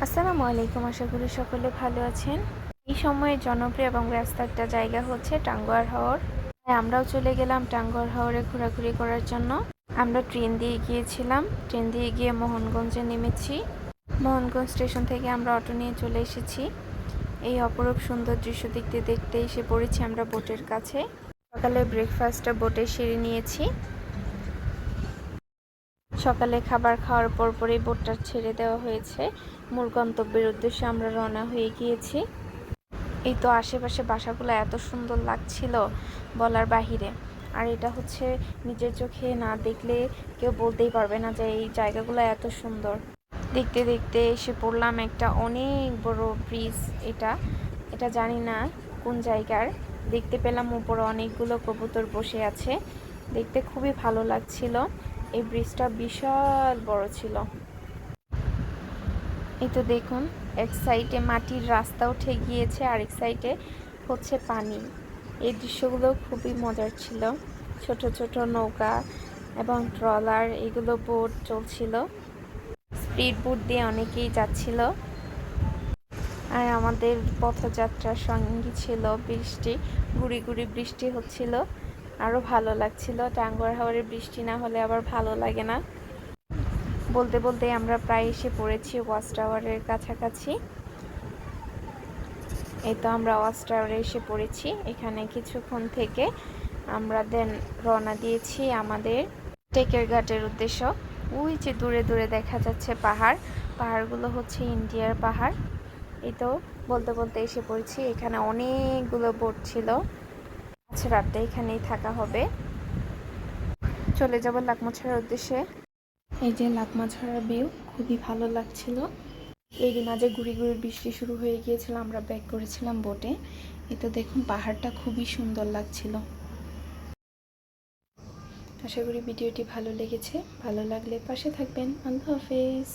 আসসালামু আলাইকুম, আশা করি সকলে ভালো আছেন। এই সময়ে জনপ্রিয় এবং ব্যস্ত একটা জায়গা হচ্ছে টাঙ্গুয়ার হাওর। তাই আমরাও চলে গেলাম টাঙ্গুয়ার হাওরে ঘোরাঘুরি করার জন্য। আমরা ট্রেন দিয়ে গিয়েছিলাম, ট্রেন দিয়ে গিয়ে মোহনগঞ্জে নেমেছি। মোহনগঞ্জ স্টেশন থেকে আমরা অটো নিয়ে চলে এসেছি। এই অপরূপ সুন্দর দৃশ্য দেখতে দেখতে এসে পড়েছি আমরা বোটের কাছে। সকালে ব্রেকফাস্টটা বোটে সেরে নিয়েছি। সকালে খাবার খাওয়ার পরপরই বোটটা ছেড়ে দেওয়া হয়েছে। মূল গন্তব্যের উদ্দেশ্যে আমরা রওনা হয়ে গিয়েছি। এই তো আশেপাশে বাসাগুলো এত সুন্দর লাগছিল বলার বাহিরে। আর এটা হচ্ছে নিজের চোখে না দেখলে কেউ বলতেই পারবে না যে এই জায়গাগুলো এত সুন্দর। দেখতে দেখতে এসে পড়লাম একটা অনেক বড় ব্রিজ। এটা এটা জানি না কোন জায়গার। দেখতে পেলাম উপরে অনেকগুলো কবুতর বসে আছে, দেখতে খুবই ভালো লাগছিল। এই ব্রিজটা বিশাল বড় ছিল। এই তো দেখুন, এক সাইডে মাটির রাস্তা উঠে গিয়েছে, আরেক সাইডে হচ্ছে পানি। এই দৃশ্যগুলো খুবই মজার ছিল। ছোট ছোট নৌকা এবং ট্রলার, এগুলো বোট চলছিল। স্পিড বোট দিয়ে অনেকেই যাচ্ছিল। আর আমাদের পথযাত্রার সঙ্গী ছিল বৃষ্টি। গুড়ি গুড়ি বৃষ্টি হচ্ছিল, আরও ভালো লাগছিল। টাঙ্গুয়ার হাওরে বৃষ্টি না হলে আবার ভালো লাগে না। বলতে বলতে আমরা প্রায় এসে পড়েছি ওয়াচ টাওয়ারের কাছাকাছি। এই তো আমরা ওয়াচ টাওয়ারে এসে পড়েছি। এখানে কিছুক্ষণ থেকে আমরা দেন রওনা দিয়েছি আমাদের টেকের ঘাটের উদ্দেশ্য। ওই যে দূরে দূরে দেখা যাচ্ছে পাহাড়, পাহাড়গুলো হচ্ছে ইন্ডিয়ার পাহাড়। এই তো বলতে বলতে এসে পড়েছি। এখানে অনেকগুলো বোট ছিল। আচ্ছা, রাতটা এখানেই থাকা হবে। চলে যাব লাকমাছড়ার উদ্দেশ্যে। এই যে লাকমাছড়ার ভিউ খুবই ভালো লাগছিল। এরই মাঝে গুড়ি গুড়ি বৃষ্টি শুরু হয়ে গিয়েছিল, আমরা ব্যাক করেছিলাম বোটে। এই তো দেখুন, পাহাড়টা খুবই সুন্দর লাগছিল। আশা করি ভিডিওটি ভালো লেগেছে। ভালো লাগলে পাশে থাকবেন। আল্লাহ হাফেজ।